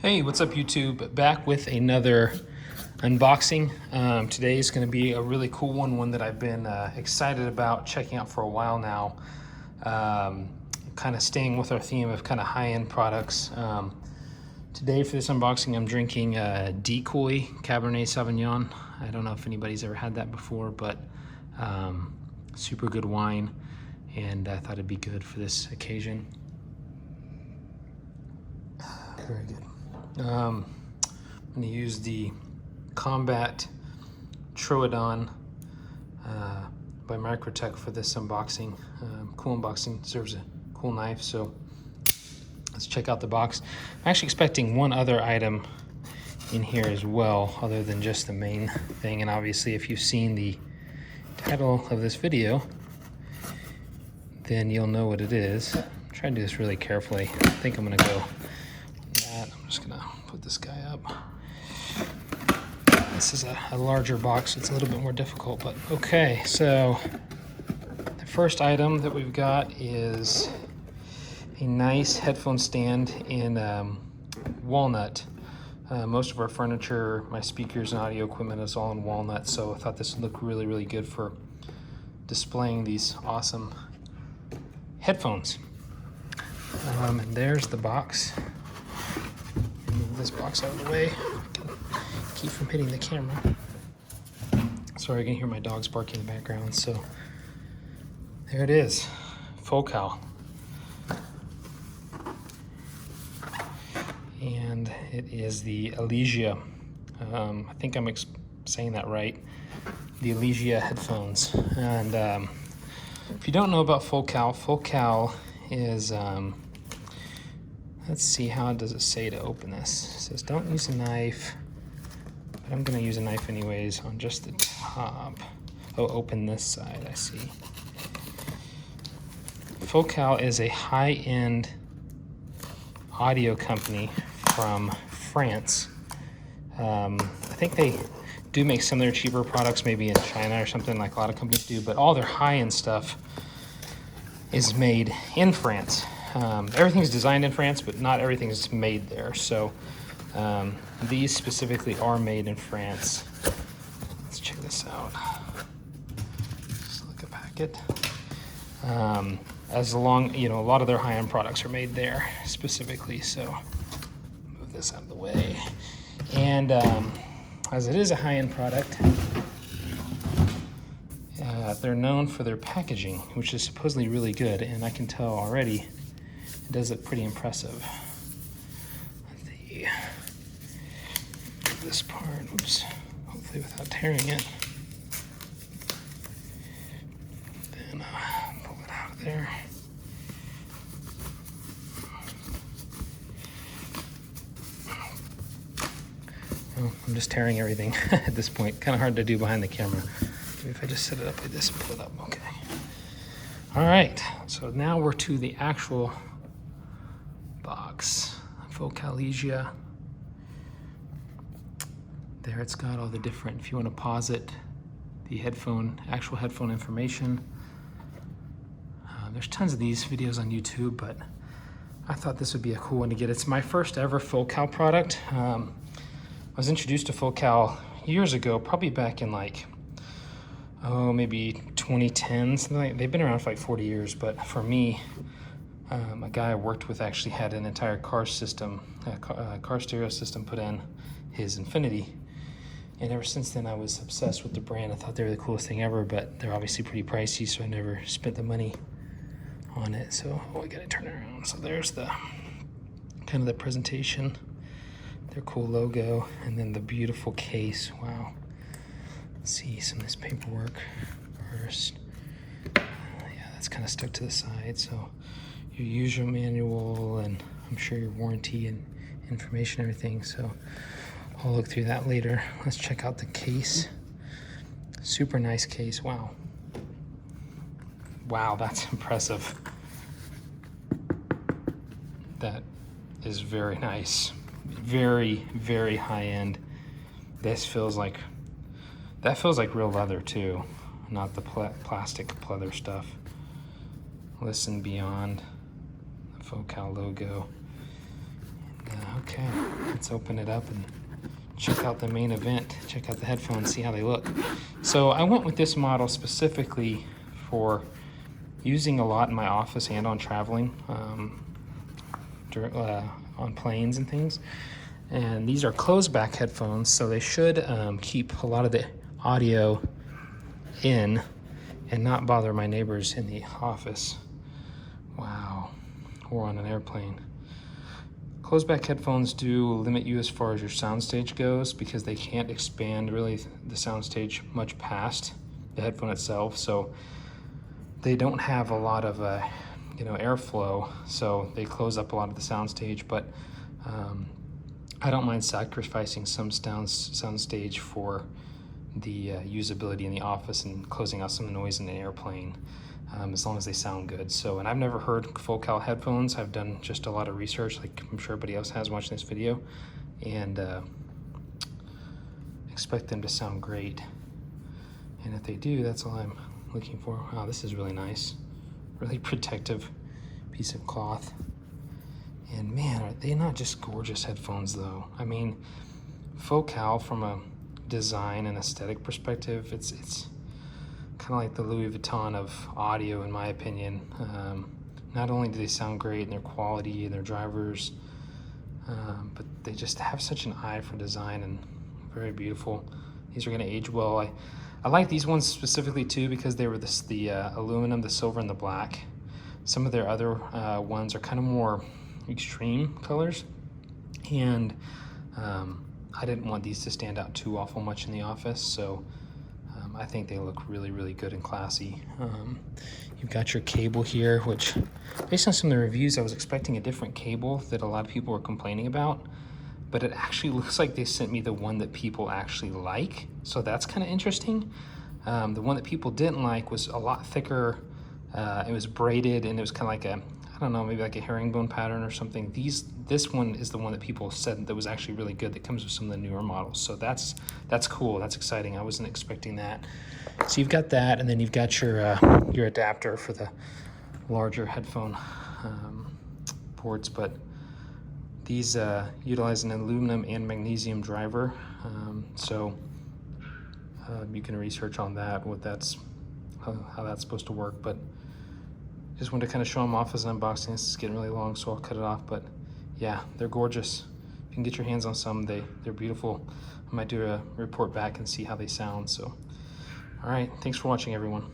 Hey, what's up YouTube? Back with another unboxing. Today is going to be a really cool one that I've been excited about checking out for a while now. Kind of staying with our theme of kind of high-end products. Today for this unboxing I'm drinking Decoy Cabernet Sauvignon. I don't know if anybody's ever had that before, but super good wine, and I thought it'd be good for this occasion. Very good. I'm going to use the Combat Troodon by Microtech for this unboxing. Cool unboxing, serves a cool knife, so let's check out the box. I'm actually expecting one other item in here as well, other than just the main thing, and obviously if you've seen the title of this video, then you'll know what it is. I'm trying to do this really carefully. I think I'm going to go that. I'm just gonna put this guy up. This is a larger box, so it's a little bit more difficult, but okay. So the first item that we've got is a nice headphone stand in walnut. Most of our furniture, my speakers and audio equipment is all in walnut, so I thought this would look really, really good for displaying these awesome headphones. And there's the box. Move this box out of the way. Keep from hitting the camera. Sorry, you can hear my dogs barking in the background. So there it is, Focal. And it is the Elegia. I think I'm saying that right. The Elegia headphones. And if you don't know about Focal is let's see, how does it say to open this? It says don't use a knife, but I'm gonna use a knife anyways on just the top. Oh, open this side, I see. Focal is a high-end audio company from France. I think they do make some of their cheaper products maybe in China or something, like a lot of companies do, but all their high-end stuff is made in France. Everything's designed in France, but not everything is made there. So these specifically are made in France. Let's check this out. Just look at packet. As long, a lot of their high-end products are made there specifically. So move this out of the way. And as it is a high-end product, they're known for their packaging, which is supposedly really good, and I can tell already it does look pretty impressive. This part, oops, hopefully without tearing it. Then pull it out of there. Oh, I'm just tearing everything at this point. Kind of hard to do behind the camera. Maybe if I just set it up like this and pull it up, okay. All right, so now we're to the actual box. Elegia. There it's got all the different, if you want to pause it, the actual headphone information. There's tons of these videos on YouTube, but I thought this would be a cool one to get. It's my first ever Focal product. I was introduced to Focal years ago, probably back in maybe 2010, something like that. They've been around for 40 years, but for me, a guy I worked with actually had an entire car stereo system put in his Infinity. And ever since then, I was obsessed with the brand. I thought they were the coolest thing ever, but they're obviously pretty pricey, so I never spent the money on it. So, I gotta turn it around. So there's the kind of the presentation, their cool logo, and then the beautiful case. Wow. Let's see some of this paperwork first. Yeah, that's kind of stuck to the side. So your user manual, and I'm sure your warranty and information, everything. So I'll look through that later. Let's check out the case. Super nice case. Wow. Wow, that's impressive. That is very nice. Very, very high end. That feels like real leather too, not the plastic leather stuff. Listen Beyond, the Focal logo. Okay, let's open it up and check out the main event. Check out the headphones, see how they look. So I went with this model specifically for using a lot in my office and on traveling, on planes and things. And these are closed back headphones, so they should keep a lot of the audio in and not bother my neighbors in the office. Wow, we're on an airplane. Closed back headphones do limit you as far as your soundstage goes because they can't expand really the soundstage much past the headphone itself. So they don't have a lot of airflow, so they close up a lot of the soundstage. But I don't mind sacrificing some soundstage for the usability in the office and closing out some noise in an airplane, as long as they sound good. So, and I've never heard Focal headphones. I've done just a lot of research, like I'm sure everybody else has watching this video, and expect them to sound great. And if they do, that's all I'm looking for. Wow, this is really nice. Really protective piece of cloth. And man, are they not just gorgeous headphones though? I mean, Focal from a design and aesthetic perspective, it's kind of like the Louis Vuitton of audio in my opinion. Not only do they sound great in their quality and their drivers, but they just have such an eye for design and very beautiful. These are gonna age well. I like these ones specifically too because they were the aluminum, the silver, and the black. Some of their other ones are kind of more extreme colors, and I didn't want these to stand out too awful much in the office, so I think they look really, really good and classy. You've got your cable here, which based on some of the reviews, I was expecting a different cable that a lot of people were complaining about, but it actually looks like they sent me the one that people actually like, so that's kind of interesting. The one that people didn't like was a lot thicker. It was braided, and it was kind of like a, I don't know, maybe like a herringbone pattern or something. This one is the one that people said that was actually really good, that comes with some of the newer models. So that's cool, that's exciting. I wasn't expecting that. So you've got that, and then you've got your adapter for the larger headphone ports, but these utilize an aluminum and magnesium driver. So you can research on that, how that's supposed to work, but just wanted to kind of show them off as an unboxing. This is getting really long, so I'll cut it off, but yeah, they're gorgeous. If you can get your hands on some, they're beautiful. I might do a report back and see how they sound. So, all right, thanks for watching, everyone.